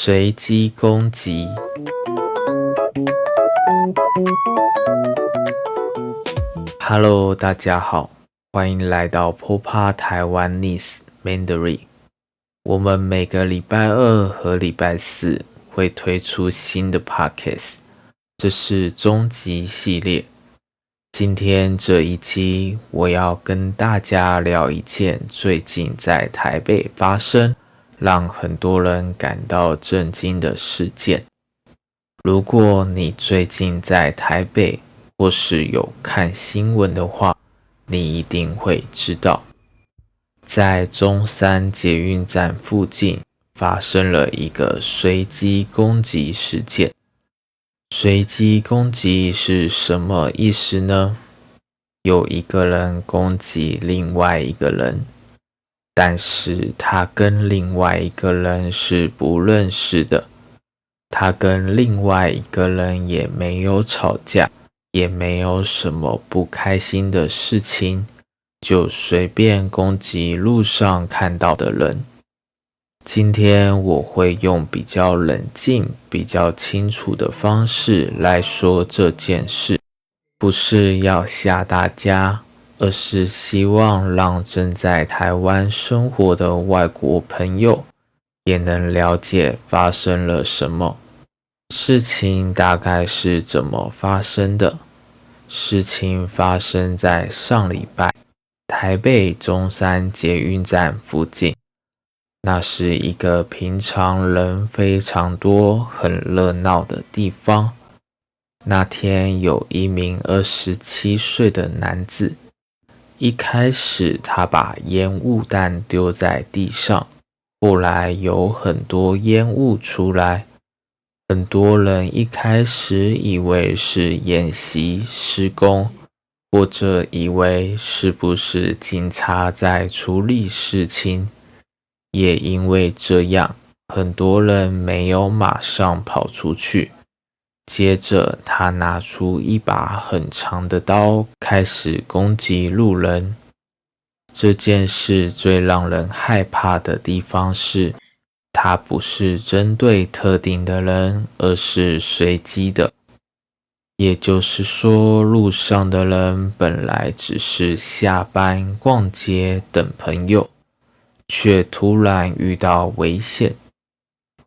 随机攻击。Hello， 大家好，欢迎来到 Popa 台湾 Nice Mandarin。我们每个礼拜二和礼拜四会推出新的 Podcast， 这是终极系列。今天这一集，我要跟大家聊一件最近在台北发生，让很多人感到震惊的事件。如果你最近在台北，或是有看新闻的话，你一定会知道，在中山捷运站附近发生了一个随机攻击事件。随机攻击是什么意思呢？有一个人攻击另外一个人，但是他跟另外一个人是不认识的，他跟另外一个人也没有吵架，也没有什么不开心的事情，就随便攻击路上看到的人。今天我会用比较冷静、比较清楚的方式来说这件事，不是要吓大家，而是希望让正在台湾生活的外国朋友也能了解发生了什么。事情大概是怎么发生的？事情发生在上礼拜，台北中山捷运站附近。那是一个平常人非常多、很热闹的地方。那天有一名27岁的男子，一开始他把烟雾弹丢在地上，后来有很多烟雾出来。很多人一开始以为是演习施工，或者以为是不是警察在处理事情。也因为这样，很多人没有马上跑出去。接着他拿出一把很长的刀，开始攻击路人。这件事最让人害怕的地方是，它不是针对特定的人，而是随机的。也就是说，路上的人本来只是下班逛街等朋友，却突然遇到危险。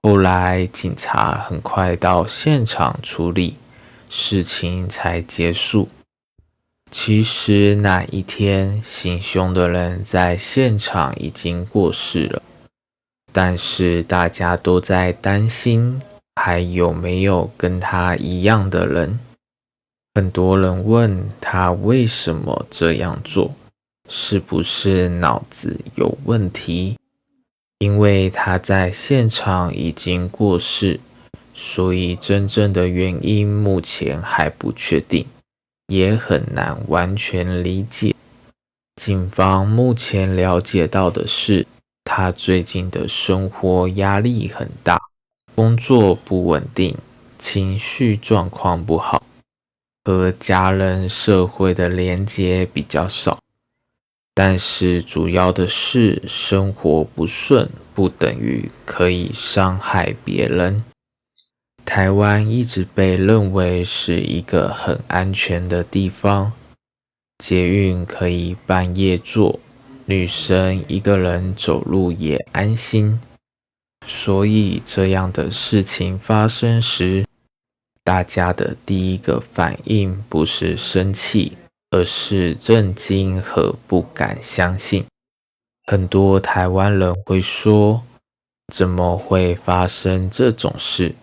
后来警察很快到现场处理，事情才结束。其实那一天行凶的人在现场已经过世了，但是大家都在担心还有没有跟他一样的人。很多人问他为什么这样做，是不是脑子有问题？因为他在现场已经过世，所以真正的原因目前还不确定，也很难完全理解。警方目前了解到的是，他最近的生活压力很大，工作不稳定，情绪状况不好，和家人社会的连结比较少。但是主要的是，生活不顺不等于可以伤害别人。台湾一直被认为是一个很安全的地方，捷运可以半夜坐，女生一个人走路也安心。所以这样的事情发生时，大家的第一个反应不是生气，而是震惊和不敢相信。很多台湾人会说，怎么会发生这种事？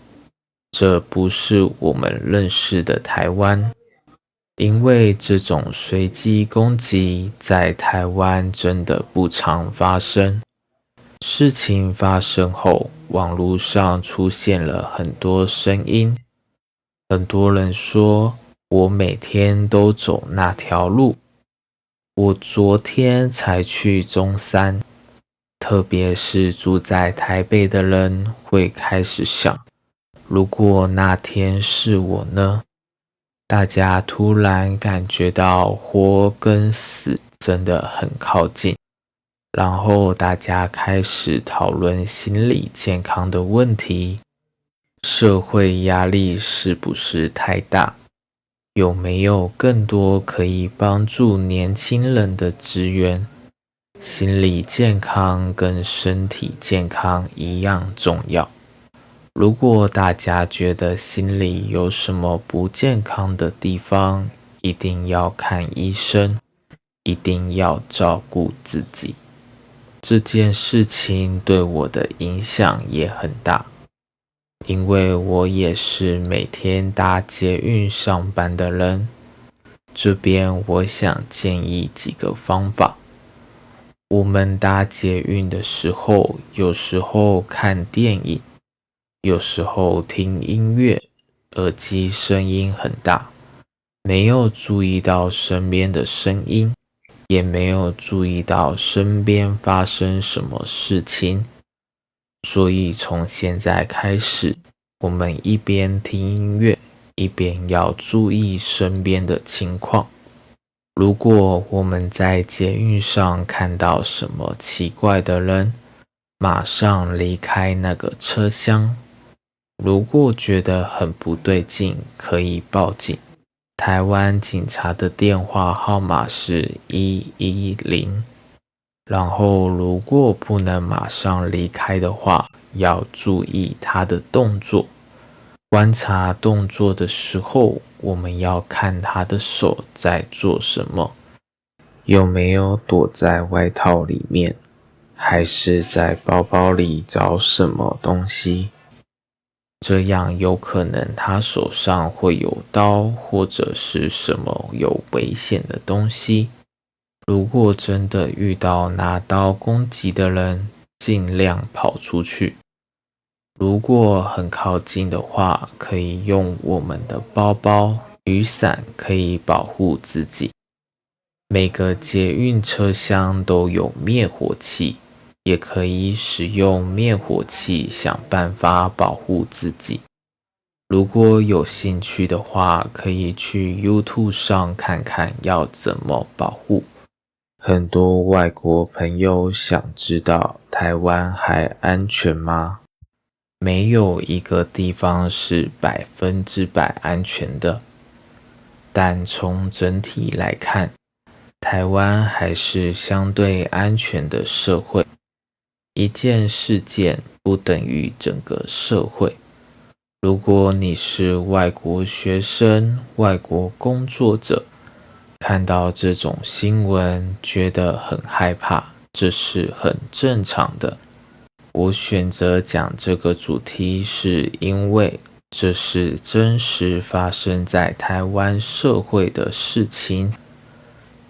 这不是我们认识的台湾。因为这种随机攻击在台湾真的不常发生。事情发生后，网络上出现了很多声音。很多人说，我每天都走那条路，我昨天才去中山。特别是住在台北的人会开始想，如果那天是我呢？大家突然感觉到活跟死真的很靠近，然后大家开始讨论心理健康的问题。社会压力是不是太大？有没有更多可以帮助年轻人的资源？心理健康跟身体健康一样重要。如果大家觉得心里有什么不健康的地方，一定要看医生，一定要照顾自己。这件事情对我的影响也很大，因为我也是每天搭捷运上班的人。这边我想建议几个方法。我们搭捷运的时候，有时候看电影，有时候听音乐，耳机声音很大，没有注意到身边的声音，也没有注意到身边发生什么事情。所以从现在开始，我们一边听音乐，一边要注意身边的情况。如果我们在捷运上看到什么奇怪的人，马上离开那个车厢。如果觉得很不对劲，可以报警。台湾警察的电话号码是110。然后如果不能马上离开的话，要注意他的动作。观察动作的时候，我们要看他的手在做什么，有没有躲在外套里面，还是在包包里找什么东西。这样有可能他手上会有刀，或者是什么有危险的东西。如果真的遇到拿刀攻击的人，尽量跑出去。如果很靠近的话，可以用我们的包包、雨伞可以保护自己。每个捷运车厢都有灭火器，也可以使用灭火器想办法保护自己。如果有兴趣的话，可以去 YouTube 上看看要怎么保护。很多外国朋友想知道台湾还安全吗？没有一个地方是100%安全的，但从整体来看，台湾还是相对安全的社会。一件事件不等于整个社会。如果你是外国学生、外国工作者，看到这种新闻觉得很害怕，这是很正常的。我选择讲这个主题是因为这是真实发生在台湾社会的事情。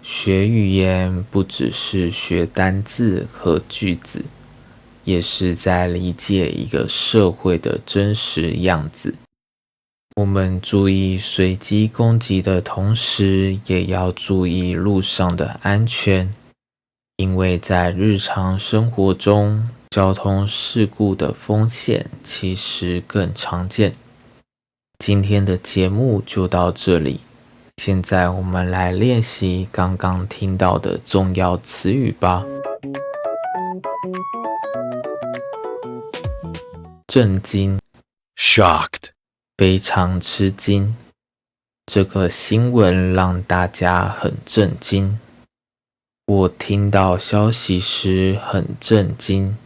学语言不只是学单字和句子，也是在理解一个社会的真实样子。我们注意随机攻击的同时，也要注意路上的安全，因为在日常生活中，交通事故的风险其实更常见。今天的节目就到这里，现在我们来练习刚刚听到的重要词语吧。震惊 shocked, 非常吃惊，这个新闻让大家很震惊。我听到消息时很震惊。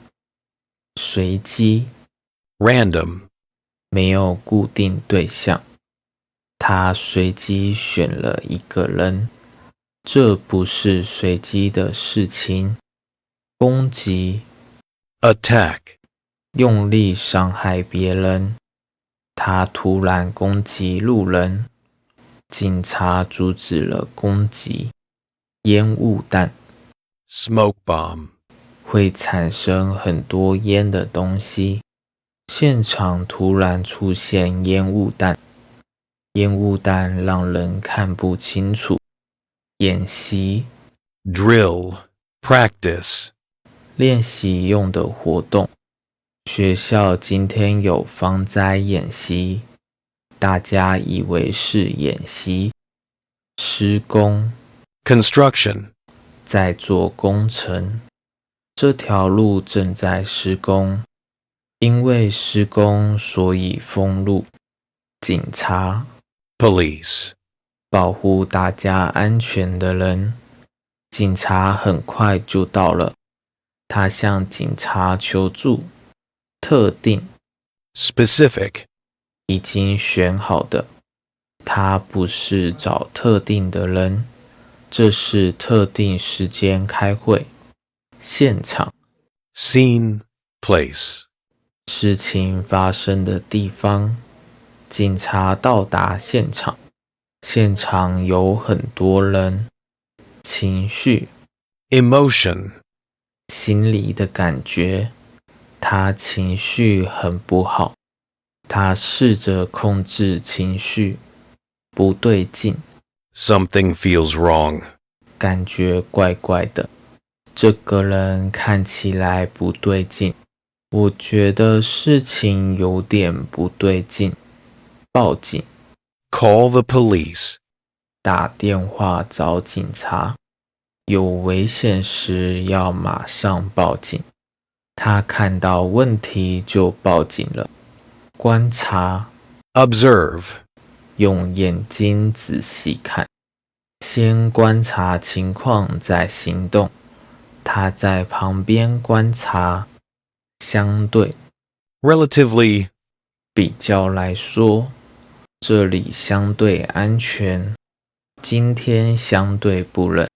随机 random, 没有固定对象，他随机选了一个人，这不是随机的事情。攻击 attack, 用力伤害别人，他突然攻击路人，警察阻止了攻击。烟雾弹 smoke bomb, 会产生很多烟的东西，现场突然出现烟雾弹，烟雾弹让人看不清楚。演习 drill, practice, 练习用的活动，学校今天有防灾演习，大家以为是演习。施工 construction, 在做工程，这条路正在施工，因为施工所以封路。警察 police, 保护大家安全的人。警察很快就到了，他向警察求助。特定 specific, 已经选好的，他不是找特定的人，这是特定时间开会。现场 scene, place, 事情发生的地方，警察到达现场，现场有很多人。情绪 emotion, 心里的感觉，他情绪很不好，他试着控制情绪，不对劲， something feels wrong, 感觉怪怪的，这个人看起来不对劲，我觉得事情有点不对劲，报警 call the police, 打电话找警察，有危险时要马上报警。他看到问题就报警了。观察 observe, 用眼睛仔细看，先观察情况再行动。他在旁边观察，相对 relatively, 比较来说，这里相对安全，今天相对不冷。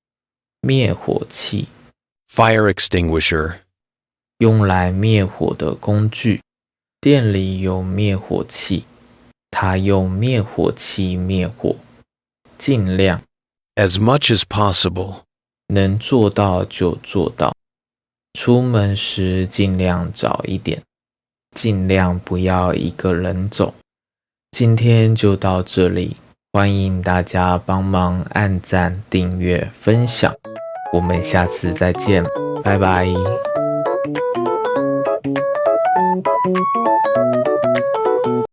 灭火器 fire extinguisher, 用来灭火的工具，店里有灭火器，他用灭火器灭火，尽量 as much as possible, 能做到就做到。出门时尽量早一点，尽量不要一个人走。今天就到这里，欢迎大家帮忙按赞、订阅、分享，我们下次再见，拜拜。